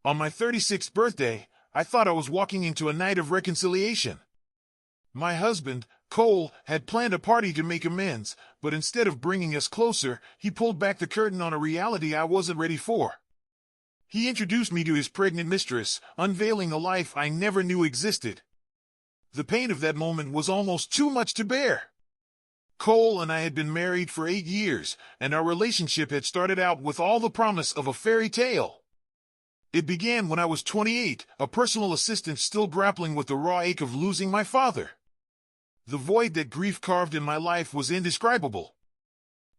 On my 36th birthday, I thought I was walking into a night of reconciliation. My husband, Cole, had planned a party to make amends, but instead of bringing us closer, he pulled back the curtain on a reality I wasn't ready for. He introduced me to his pregnant mistress, unveiling a life I never knew existed. The pain of that moment was almost too much to bear. Cole and I had been married for 8 years, and our relationship had started out with all the promise of a fairy tale. It began when I was 28, a personal assistant still grappling with the raw ache of losing my father. The void that grief carved in my life was indescribable.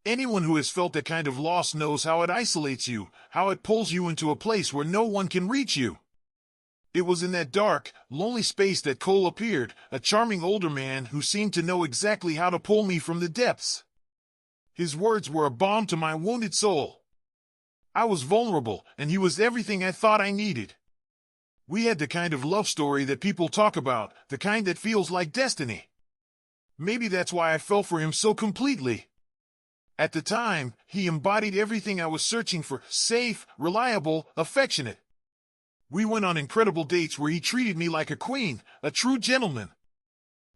Anyone who has felt that kind of loss knows how it isolates you, how it pulls you into a place where no one can reach you. It was in that dark, lonely space that Cole appeared, a charming older man who seemed to know exactly how to pull me from the depths. His words were a balm to my wounded soul. I was vulnerable, and he was everything I thought I needed. We had the kind of love story that people talk about, the kind that feels like destiny. Maybe that's why I fell for him so completely. At the time, he embodied everything I was searching for: safe, reliable, affectionate. We went on incredible dates where he treated me like a queen, a true gentleman.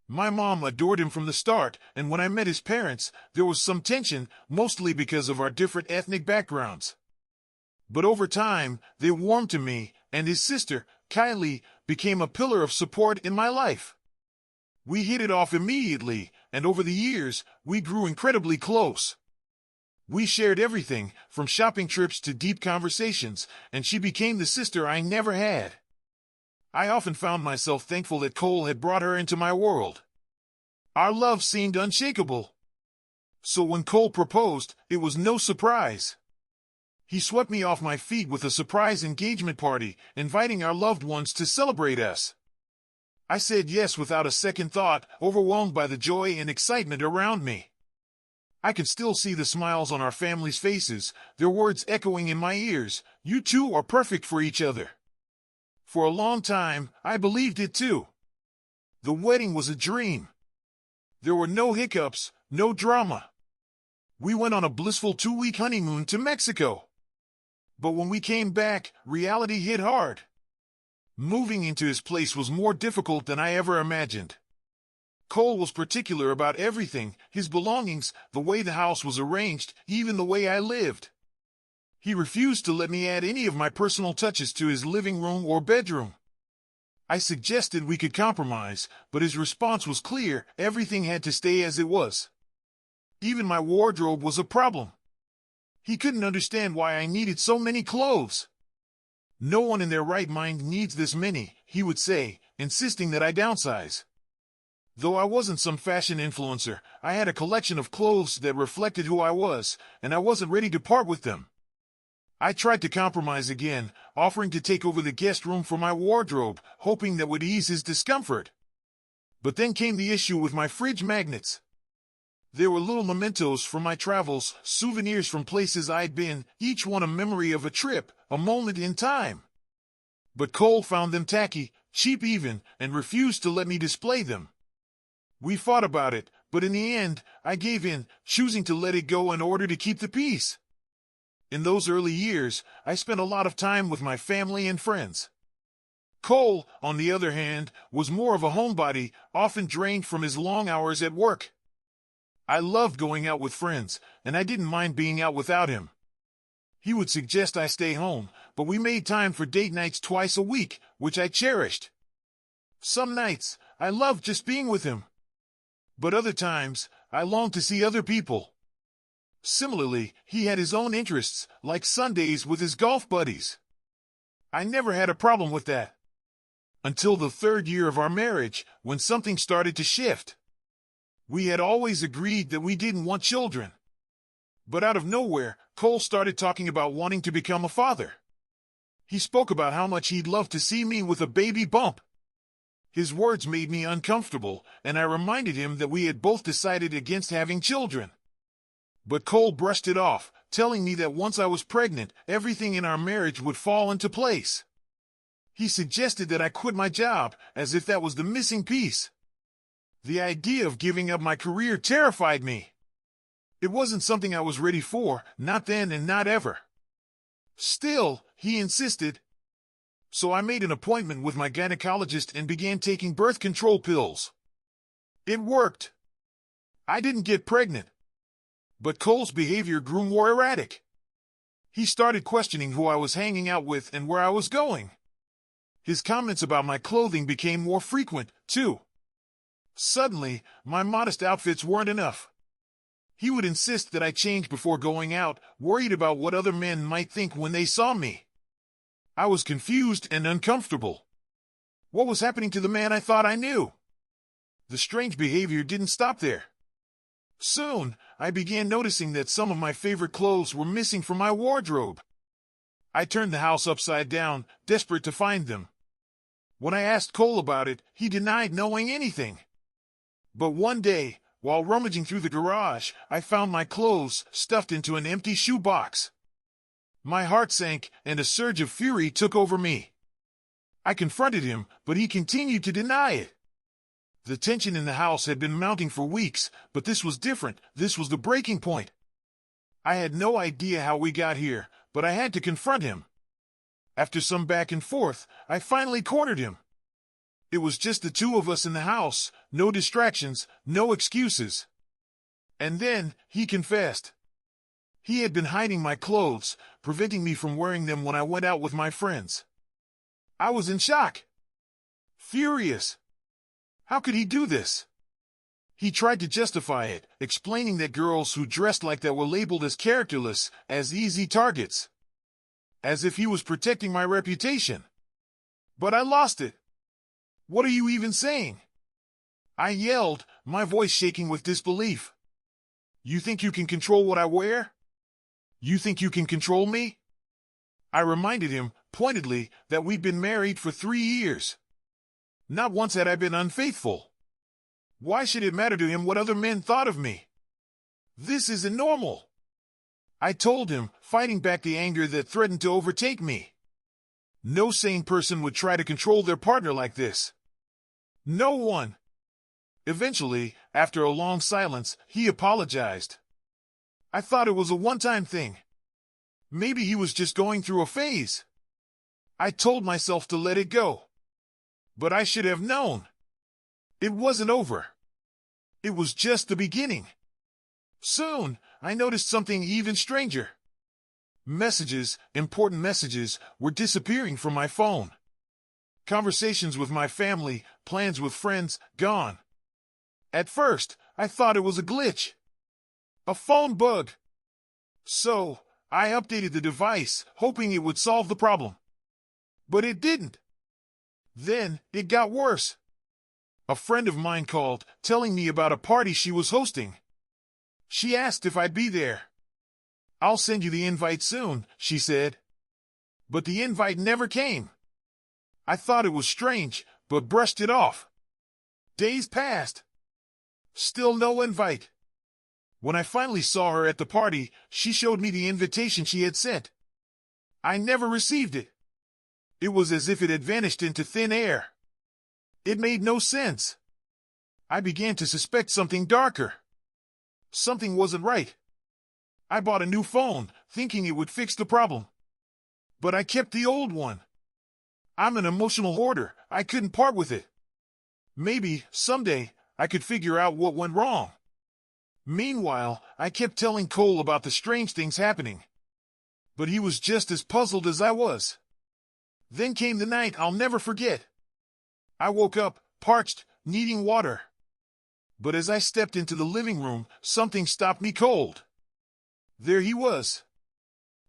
My mom adored him from the start, and when I met his parents, there was some tension, mostly because of our different ethnic backgrounds. But over time, they warmed to me, and his sister, Kylie, became a pillar of support in my life. We hit it off immediately, and over the years, we grew incredibly close. We shared everything, from shopping trips to deep conversations, and she became the sister I never had. I often found myself thankful that Cole had brought her into my world. Our love seemed unshakable. So when Cole proposed, it was no surprise. He swept me off my feet with a surprise engagement party, inviting our loved ones to celebrate us. I said yes without a second thought, overwhelmed by the joy and excitement around me. I could still see the smiles on our family's faces, their words echoing in my ears: "You two are perfect for each other." For a long time, I believed it too. The wedding was a dream. There were no hiccups, no drama. We went on a blissful 2-week honeymoon to Mexico. But when we came back, reality hit hard. Moving into his place was more difficult than I ever imagined. Cole was particular about everything: his belongings, the way the house was arranged, even the way I lived. He refused to let me add any of my personal touches to his living room or bedroom. I suggested we could compromise, but his response was clear: everything had to stay as it was. Even my wardrobe was a problem. He couldn't understand why I needed so many clothes. "No one in their right mind needs this many," he would say, insisting that I downsize. Though I wasn't some fashion influencer, I had a collection of clothes that reflected who I was, and I wasn't ready to part with them. I tried to compromise again, offering to take over the guest room for my wardrobe, hoping that would ease his discomfort. But then came the issue with my fridge magnets. There were little mementos from my travels, souvenirs from places I'd been, each one a memory of a trip, a moment in time. But Cole found them tacky, cheap even, and refused to let me display them. We fought about it, but in the end, I gave in, choosing to let it go in order to keep the peace. In those early years, I spent a lot of time with my family and friends. Cole, on the other hand, was more of a homebody, often drained from his long hours at work. I loved going out with friends, and I didn't mind being out without him. He would suggest I stay home, but we made time for date nights twice a week, which I cherished. Some nights, I loved just being with him. But other times, I longed to see other people. Similarly, he had his own interests, like Sundays with his golf buddies. I never had a problem with that. Until the 3rd year of our marriage, when something started to shift. We had always agreed that we didn't want children. But out of nowhere, Cole started talking about wanting to become a father. He spoke about how much he'd love to see me with a baby bump. His words made me uncomfortable, and I reminded him that we had both decided against having children. But Cole brushed it off, telling me that once I was pregnant, everything in our marriage would fall into place. He suggested that I quit my job, as if that was the missing piece. The idea of giving up my career terrified me. It wasn't something I was ready for, not then and not ever. Still, he insisted. So I made an appointment with my gynecologist and began taking birth control pills. It worked. I didn't get pregnant. But Cole's behavior grew more erratic. He started questioning who I was hanging out with and where I was going. His comments about my clothing became more frequent, too. Suddenly, my modest outfits weren't enough. He would insist that I change before going out, worried about what other men might think when they saw me. I was confused and uncomfortable. What was happening to the man I thought I knew? The strange behavior didn't stop there. Soon, I began noticing that some of my favorite clothes were missing from my wardrobe. I turned the house upside down, desperate to find them. When I asked Cole about it, he denied knowing anything. But one day, while rummaging through the garage, I found my clothes stuffed into an empty shoebox. My heart sank, and a surge of fury took over me. I confronted him, but he continued to deny it. The tension in the house had been mounting for weeks, but this was different. This was the breaking point. I had no idea how we got here, but I had to confront him. After some back and forth, I finally cornered him. It was just the two of us in the house, no distractions, no excuses. And then, he confessed. He had been hiding my clothes, preventing me from wearing them when I went out with my friends. I was in shock. Furious. How could he do this? He tried to justify it, explaining that girls who dressed like that were labeled as characterless, as easy targets. As if he was protecting my reputation. But I lost it. What are you even saying? I yelled, my voice shaking with disbelief. You think you can control what I wear? You think you can control me? I reminded him, pointedly, that we'd been married for 3 years. Not once had I been unfaithful. Why should it matter to him what other men thought of me? This isn't normal. I told him, fighting back the anger that threatened to overtake me. No sane person would try to control their partner like this. No one. Eventually, after a long silence, he apologized. I thought it was a one-time thing. Maybe he was just going through a phase. I told myself to let it go. But I should have known. It wasn't over. It was just the beginning. Soon, I noticed something even stranger. Messages, important messages, were disappearing from my phone. Conversations with my family, plans with friends, gone. At first, I thought it was a glitch. A phone bug. So, I updated the device, hoping it would solve the problem. But it didn't. Then, it got worse. A friend of mine called, telling me about a party she was hosting. She asked if I'd be there. I'll send you the invite soon, she said. But the invite never came. I thought it was strange, but brushed it off. Days passed. Still no invite. When I finally saw her at the party, she showed me the invitation she had sent. I never received it. It was as if it had vanished into thin air. It made no sense. I began to suspect something darker. Something wasn't right. I bought a new phone, thinking it would fix the problem. But I kept the old one. I'm an emotional hoarder. I couldn't part with it. Maybe, someday, I could figure out what went wrong. Meanwhile, I kept telling Cole about the strange things happening. But he was just as puzzled as I was. Then came the night I'll never forget. I woke up, parched, needing water. But as I stepped into the living room, something stopped me cold. There he was.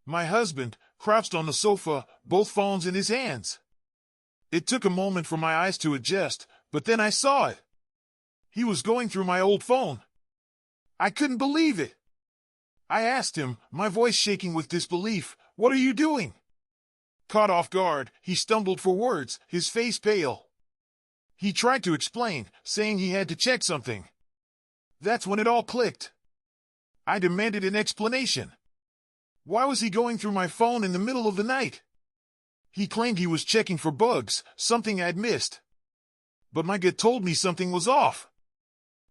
My husband, crouched on the sofa, both phones in his hands. It took a moment for my eyes to adjust, but then I saw it. He was going through my old phone. I couldn't believe it. I asked him, my voice shaking with disbelief, "What are you doing?" Caught off guard, he stumbled for words, his face pale. He tried to explain, saying he had to check something. That's when it all clicked. I demanded an explanation. Why was he going through my phone in the middle of the night? He claimed he was checking for bugs, something I'd missed. But my gut told me something was off.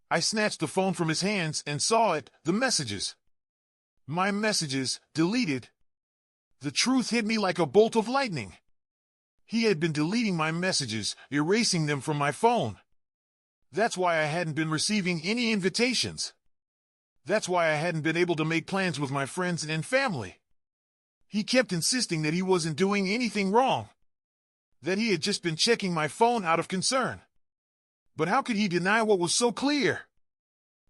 I snatched the phone from his hands and saw it, the messages. My messages, deleted. The truth hit me like a bolt of lightning. He had been deleting my messages, erasing them from my phone. That's why I hadn't been receiving any invitations. That's why I hadn't been able to make plans with my friends and family. He kept insisting that he wasn't doing anything wrong, that he had just been checking my phone out of concern. But how could he deny what was so clear?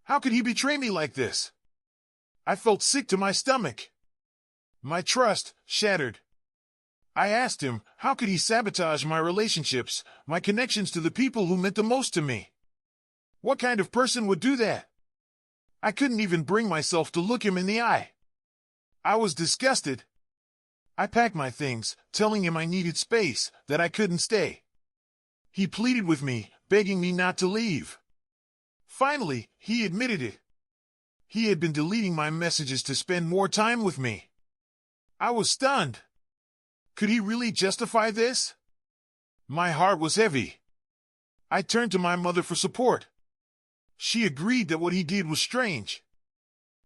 How could he betray me like this? I felt sick to my stomach. My trust shattered. I asked him, how could he sabotage my relationships, my connections to the people who meant the most to me? What kind of person would do that? I couldn't even bring myself to look him in the eye. I was disgusted. I packed my things, telling him I needed space, that I couldn't stay. He pleaded with me, begging me not to leave. Finally, he admitted it. He had been deleting my messages to spend more time with me. I was stunned. Could he really justify this? My heart was heavy. I turned to my mother for support. She agreed that what he did was strange.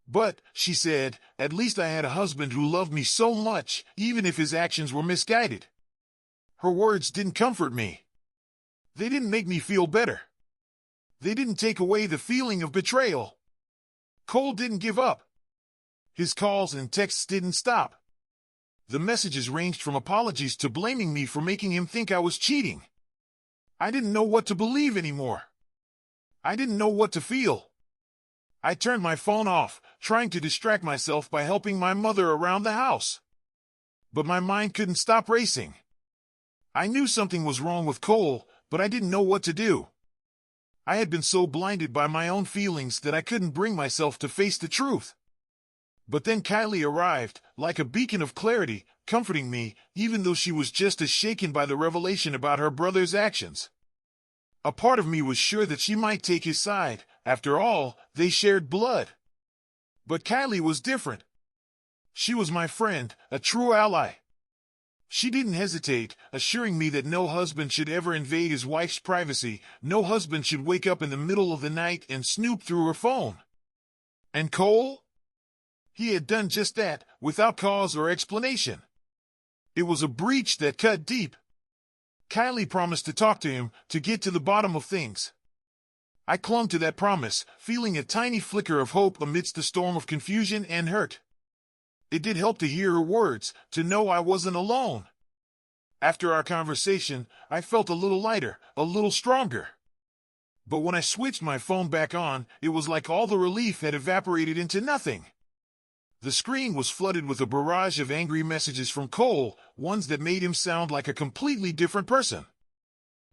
But, she said, at least I had a husband who loved me so much, even if his actions were misguided. Her words didn't comfort me. They didn't make me feel better. They didn't take away the feeling of betrayal. Cole didn't give up. His calls and texts didn't stop. The messages ranged from apologies to blaming me for making him think I was cheating. I didn't know what to believe anymore. I didn't know what to feel. I turned my phone off, trying to distract myself by helping my mother around the house. But my mind couldn't stop racing. I knew something was wrong with Cole, but I didn't know what to do. I had been so blinded by my own feelings that I couldn't bring myself to face the truth. But then Kylie arrived, like a beacon of clarity, comforting me, even though she was just as shaken by the revelation about her brother's actions. A part of me was sure that she might take his side. After all, they shared blood. But Kylie was different. She was my friend, a true ally. She didn't hesitate, assuring me that no husband should ever invade his wife's privacy, no husband should wake up in the middle of the night and snoop through her phone. And Cole? He had done just that, without cause or explanation. It was a breach that cut deep. Kylie promised to talk to him, to get to the bottom of things. I clung to that promise, feeling a tiny flicker of hope amidst the storm of confusion and hurt. It did help to hear her words, to know I wasn't alone. After our conversation, I felt a little lighter, a little stronger. But when I switched my phone back on, it was like all the relief had evaporated into nothing. The screen was flooded with a barrage of angry messages from Cole, ones that made him sound like a completely different person.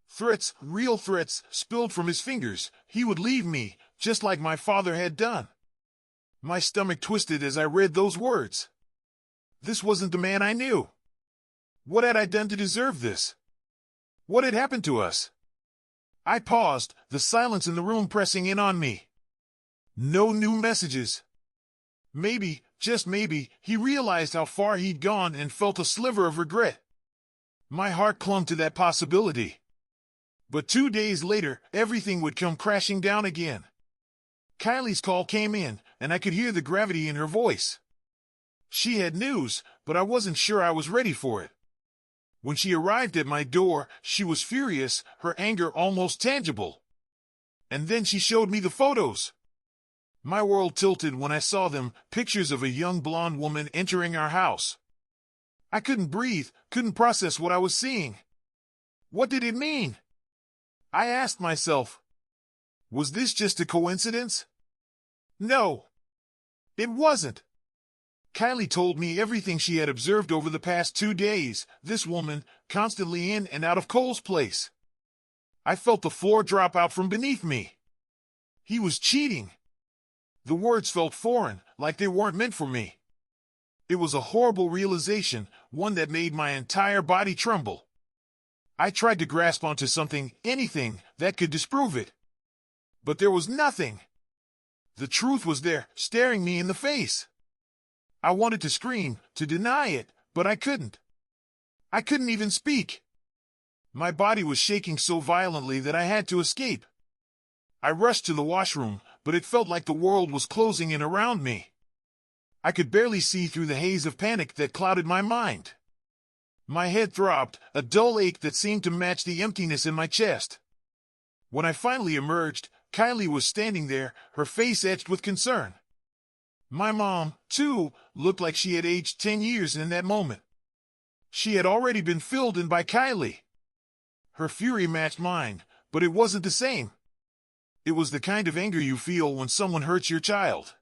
Threats, real threats, spilled from his fingers. He would leave me, just like my father had done. My stomach twisted as I read those words. This wasn't the man I knew. What had I done to deserve this? What had happened to us? I paused, the silence in the room pressing in on me. No new messages. Maybe, just maybe, he realized how far he'd gone and felt a sliver of regret. My heart clung to that possibility. But 2 days later, everything would come crashing down again. Kylie's call came in, and I could hear the gravity in her voice. She had news, but I wasn't sure I was ready for it. When she arrived at my door, she was furious, her anger almost tangible. And then she showed me the photos. My world tilted when I saw them, pictures of a young blonde woman entering our house. I couldn't breathe, couldn't process what I was seeing. What did it mean? I asked myself. Was this just a coincidence? No. It wasn't. Kylie told me everything she had observed over the past 2 days, this woman, constantly in and out of Cole's place. I felt the floor drop out from beneath me. He was cheating. The words felt foreign, like they weren't meant for me. It was a horrible realization, one that made my entire body tremble. I tried to grasp onto something, anything, that could disprove it. But there was nothing. The truth was there, staring me in the face. I wanted to scream, to deny it, but I couldn't. I couldn't even speak. My body was shaking so violently that I had to escape. I rushed to the washroom, but it felt like the world was closing in around me. I could barely see through the haze of panic that clouded my mind. My head throbbed, a dull ache that seemed to match the emptiness in my chest. When I finally emerged, Kylie was standing there, her face etched with concern. My mom, too, looked like she had aged 10 years in that moment. She had already been filled in by Kylie. Her fury matched mine, but it wasn't the same. It was the kind of anger you feel when someone hurts your child.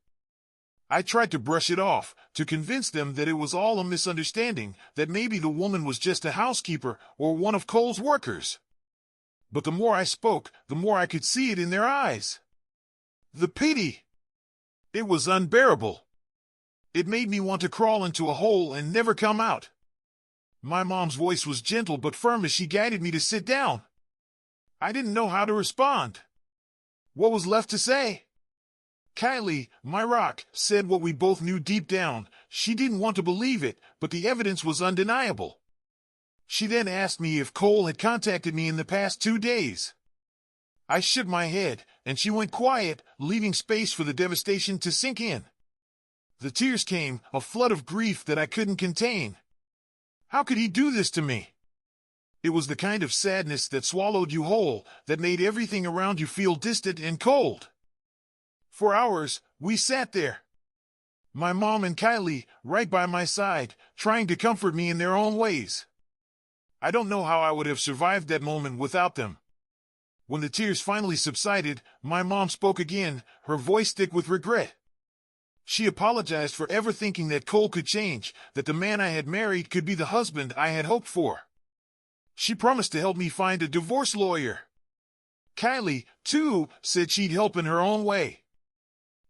I tried to brush it off, to convince them that it was all a misunderstanding, that maybe the woman was just a housekeeper or one of Cole's workers. But the more I spoke, the more I could see it in their eyes. The pity! It was unbearable. It made me want to crawl into a hole and never come out. My mom's voice was gentle but firm as she guided me to sit down. I didn't know how to respond. What was left to say? Kylie, my rock, said what we both knew deep down. She didn't want to believe it, but the evidence was undeniable. She then asked me if Cole had contacted me in the past 2 days. I shook my head, and she went quiet, leaving space for the devastation to sink in. The tears came, a flood of grief that I couldn't contain. How could he do this to me? It was the kind of sadness that swallowed you whole, that made everything around you feel distant and cold. For hours, we sat there. My mom and Kylie, right by my side, trying to comfort me in their own ways. I don't know how I would have survived that moment without them. When the tears finally subsided, my mom spoke again, her voice thick with regret. She apologized for ever thinking that Cole could change, that the man I had married could be the husband I had hoped for. She promised to help me find a divorce lawyer. Kylie, too, said she'd help in her own way.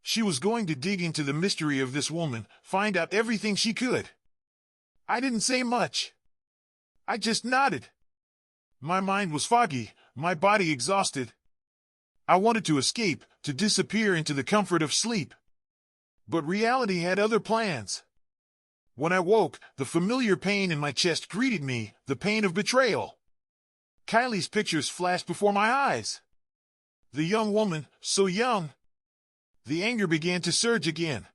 She was going to dig into the mystery of this woman, find out everything she could. I didn't say much. I just nodded. My mind was foggy, my body exhausted. I wanted to escape, to disappear into the comfort of sleep. But reality had other plans. When I woke, the familiar pain in my chest greeted me, the pain of betrayal. Kylie's pictures flashed before my eyes. The young woman, so young. The anger began to surge again.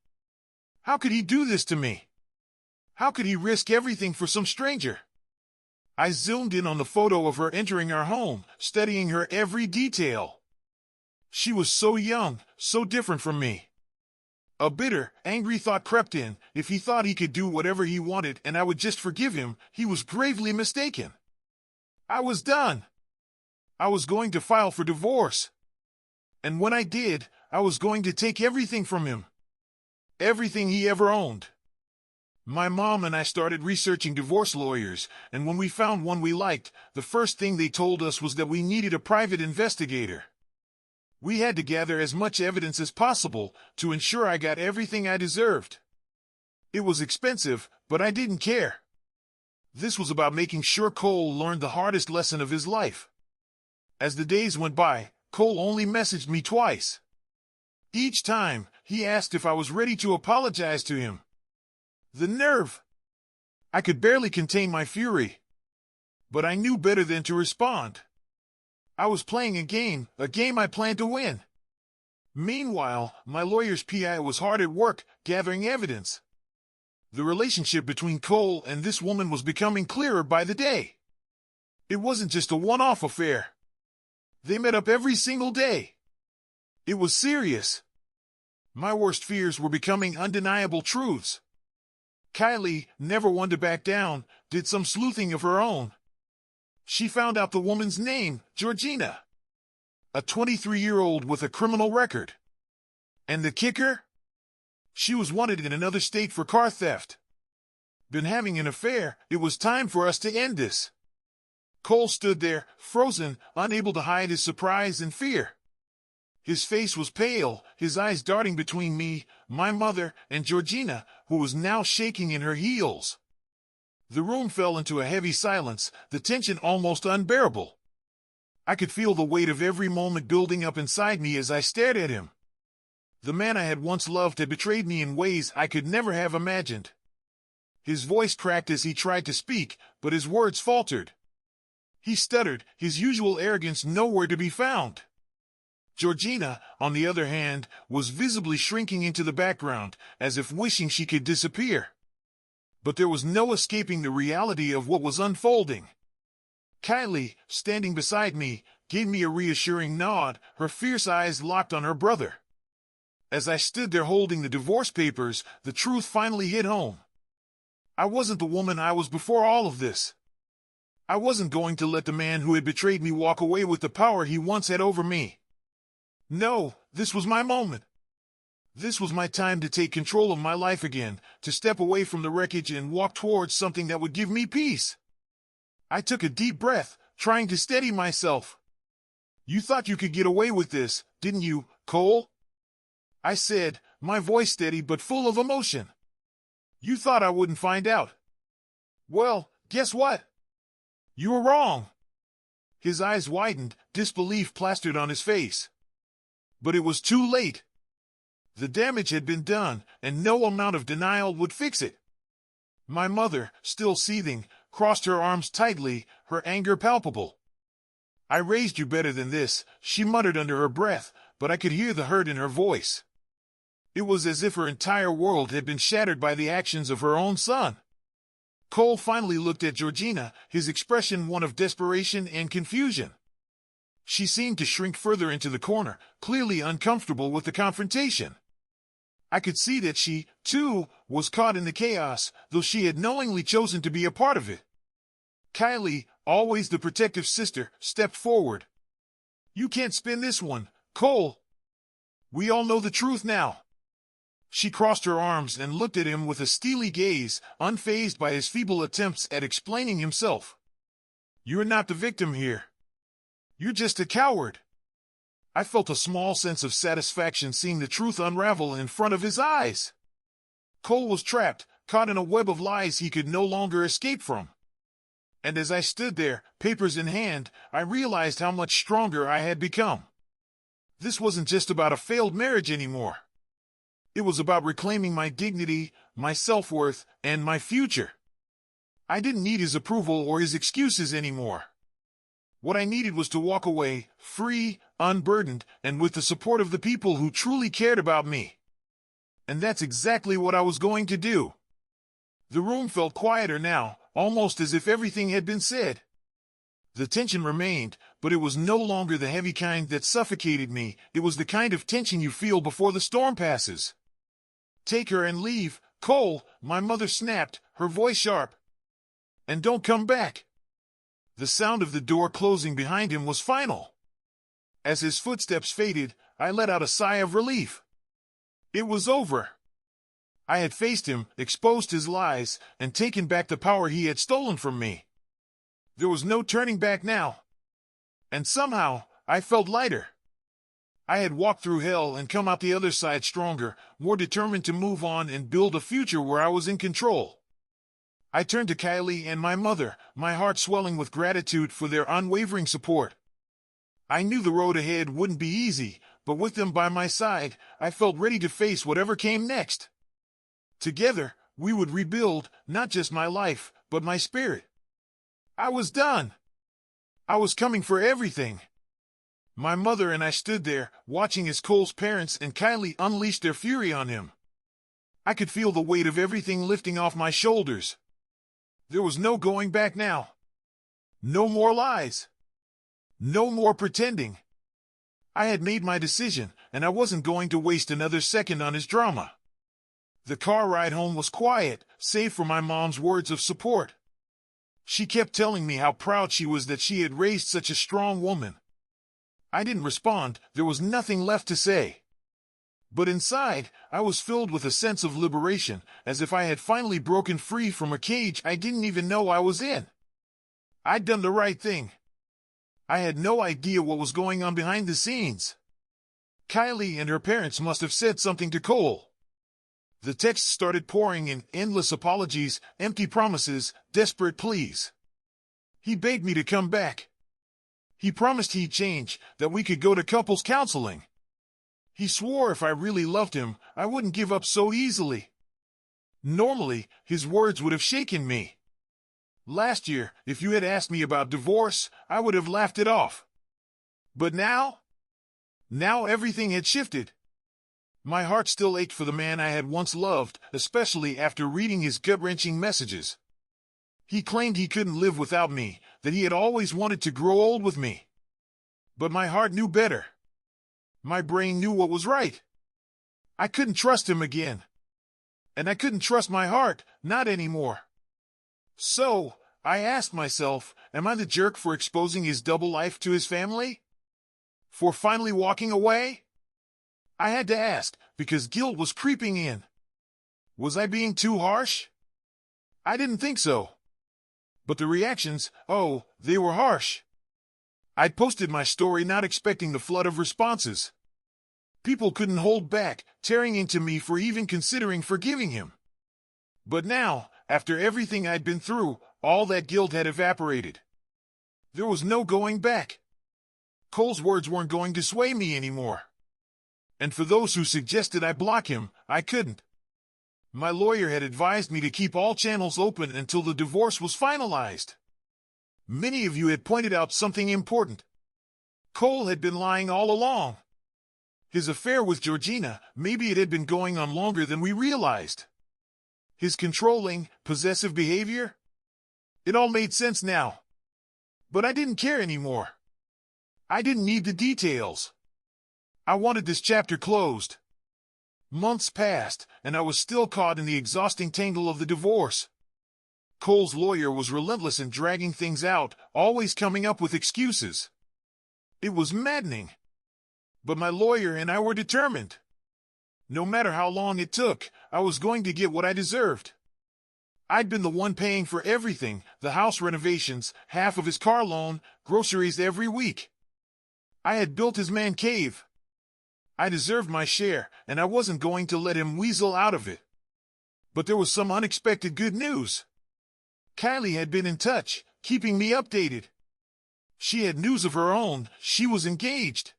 How could he do this to me? How could he risk everything for some stranger? I zoomed in on the photo of her entering our home, studying her every detail. She was so young, so different from me. A bitter, angry thought crept in. If he thought he could do whatever he wanted and I would just forgive him, he was gravely mistaken. I was done. I was going to file for divorce. And when I did, I was going to take everything from him. Everything he ever owned. My mom and I started researching divorce lawyers, and when we found one we liked, the first thing they told us was that we needed a private investigator. We had to gather as much evidence as possible to ensure I got everything I deserved. It was expensive, but I didn't care. This was about making sure Cole learned the hardest lesson of his life. As the days went by, Cole only messaged me twice. Each time, he asked if I was ready to apologize to him. The nerve! I could barely contain my fury. But I knew better than to respond. I was playing a game I planned to win. Meanwhile, my lawyer's PI was hard at work, gathering evidence. The relationship between Cole and this woman was becoming clearer by the day. It wasn't just a one-off affair. They met up every single day. It was serious. My worst fears were becoming undeniable truths. Kylie, never one to back down, did some sleuthing of her own. She found out the woman's name, Georgina. A 23-year-old with a criminal record. And the kicker? She was wanted in another state for car theft. Been having an affair, it was time for us to end this. Cole stood there, frozen, unable to hide his surprise and fear. His face was pale, his eyes darting between me, my mother, and Georgina, who was now shaking in her heels. The room fell into a heavy silence, the tension almost unbearable. I could feel the weight of every moment building up inside me as I stared at him. The man I had once loved had betrayed me in ways I could never have imagined. His voice cracked as he tried to speak, but his words faltered. He stuttered, his usual arrogance nowhere to be found. Georgina, on the other hand, was visibly shrinking into the background, as if wishing she could disappear. But there was no escaping the reality of what was unfolding. Kylie, standing beside me, gave me a reassuring nod, her fierce eyes locked on her brother. As I stood there holding the divorce papers, the truth finally hit home. I wasn't the woman I was before all of this. I wasn't going to let the man who had betrayed me walk away with the power he once had over me. No, this was my moment. This was my time to take control of my life again, to step away from the wreckage and walk towards something that would give me peace. I took a deep breath, trying to steady myself. "You thought you could get away with this, didn't you, Cole?" I said, my voice steady but full of emotion. "You thought I wouldn't find out. Well, guess what? You were wrong." His eyes widened, disbelief plastered on his face. But it was too late. The damage had been done, and no amount of denial would fix it. My mother, still seething, crossed her arms tightly, her anger palpable. "I raised you better than this," she muttered under her breath, but I could hear the hurt in her voice. It was as if her entire world had been shattered by the actions of her own son. Cole finally looked at Georgina, his expression one of desperation and confusion. She seemed to shrink further into the corner, clearly uncomfortable with the confrontation. I could see that she, too, was caught in the chaos, though she had knowingly chosen to be a part of it. Kylie, always the protective sister, stepped forward. "You can't spin this one, Cole. We all know the truth now." She crossed her arms and looked at him with a steely gaze, unfazed by his feeble attempts at explaining himself. "You're not the victim here. You're just a coward." I felt a small sense of satisfaction seeing the truth unravel in front of his eyes. Cole was trapped, caught in a web of lies he could no longer escape from. And as I stood there, papers in hand, I realized how much stronger I had become. This wasn't just about a failed marriage anymore. It was about reclaiming my dignity, my self-worth, and my future. I didn't need his approval or his excuses anymore. What I needed was to walk away, free, unburdened, and with the support of the people who truly cared about me. And that's exactly what I was going to do. The room felt quieter now, almost as if everything had been said. The tension remained, but it was no longer the heavy kind that suffocated me. It was the kind of tension you feel before the storm passes. "Take her and leave, Cole," my mother snapped, her voice sharp. "And don't come back." The sound of the door closing behind him was final. As his footsteps faded, I let out a sigh of relief. It was over. I had faced him, exposed his lies, and taken back the power he had stolen from me. There was no turning back now. And somehow, I felt lighter. I had walked through hell and come out the other side stronger, more determined to move on and build a future where I was in control. I turned to Kylie and my mother, my heart swelling with gratitude for their unwavering support. I knew the road ahead wouldn't be easy, but with them by my side, I felt ready to face whatever came next. Together, we would rebuild, not just my life, but my spirit. I was done. I was coming for everything. My mother and I stood there, watching as Cole's parents and Kylie unleashed their fury on him. I could feel the weight of everything lifting off my shoulders. There was no going back now. No more lies. No more pretending. I had made my decision, and I wasn't going to waste another second on his drama. The car ride home was quiet, save for my mom's words of support. She kept telling me how proud she was that she had raised such a strong woman. I didn't respond, there was nothing left to say. But inside, I was filled with a sense of liberation, as if I had finally broken free from a cage I didn't even know I was in. I'd done the right thing. I had no idea what was going on behind the scenes. Kylie and her parents must have said something to Cole. The texts started pouring in, endless apologies, empty promises, desperate pleas. He begged me to come back. He promised he'd change, that we could go to couples counseling. He swore if I really loved him, I wouldn't give up so easily. Normally, his words would have shaken me. Last year, if you had asked me about divorce, I would have laughed it off. But now everything had shifted. My heart still ached for the man I had once loved, especially after reading his gut-wrenching messages. He claimed he couldn't live without me, that he had always wanted to grow old with me. But my heart knew better. My brain knew what was right. I couldn't trust him again. And I couldn't trust my heart, not anymore. So, I asked myself, am I the jerk for exposing his double life to his family? For finally walking away? I had to ask, because guilt was creeping in. Was I being too harsh? I didn't think so. But the reactions, oh, they were harsh. I'd posted my story not expecting the flood of responses. People couldn't hold back, tearing into me for even considering forgiving him. But now, after everything I'd been through, all that guilt had evaporated. There was no going back. Cole's words weren't going to sway me anymore. And for those who suggested I block him, I couldn't. My lawyer had advised me to keep all channels open until the divorce was finalized. Many of you had pointed out something important. Cole had been lying all along. His affair with Georgina, maybe it had been going on longer than we realized. His controlling, possessive behavior? It all made sense now. But I didn't care anymore. I didn't need the details. I wanted this chapter closed. Months passed, and I was still caught in the exhausting tangle of the divorce. Cole's lawyer was relentless in dragging things out, always coming up with excuses. It was maddening. But my lawyer and I were determined. No matter how long it took, I was going to get what I deserved. I'd been the one paying for everything, the house renovations, half of his car loan, groceries every week. I had built his man cave. I deserved my share, and I wasn't going to let him weasel out of it. But there was some unexpected good news. Kylie had been in touch, keeping me updated. She had news of her own, she was engaged.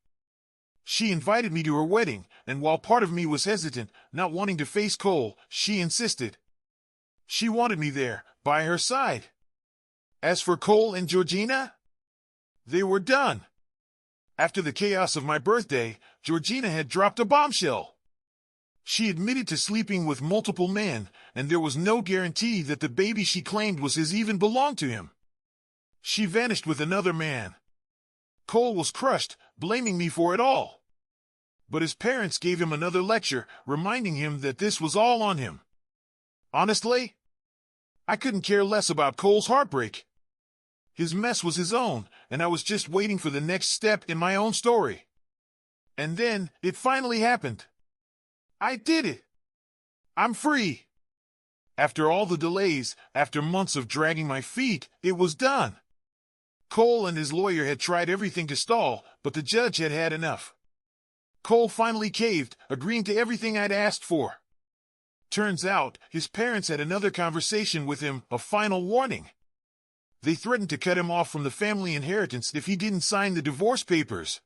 She invited me to her wedding, and while part of me was hesitant, not wanting to face Cole, she insisted. She wanted me there, by her side. As for Cole and Georgina, they were done. After the chaos of my birthday, Georgina had dropped a bombshell. She admitted to sleeping with multiple men, and there was no guarantee that the baby she claimed was his even belonged to him. She vanished with another man. Cole was crushed, blaming me for it all. But his parents gave him another lecture, reminding him that this was all on him. Honestly, I couldn't care less about Cole's heartbreak. His mess was his own, and I was just waiting for the next step in my own story. And then, it finally happened. I did it. I'm free. After all the delays, after months of dragging my feet, it was done. Cole and his lawyer had tried everything to stall, but the judge had had enough. Cole finally caved, agreeing to everything I'd asked for. Turns out, his parents had another conversation with him, a final warning. They threatened to cut him off from the family inheritance if he didn't sign the divorce papers.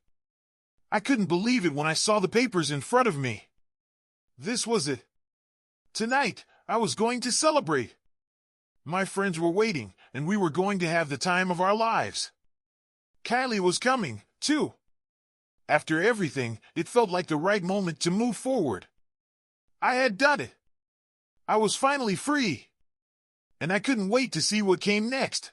I couldn't believe it when I saw the papers in front of me. This was it. Tonight, I was going to celebrate. My friends were waiting, and we were going to have the time of our lives. Kylie was coming, too. After everything, it felt like the right moment to move forward. I had done it. I was finally free. And I couldn't wait to see what came next.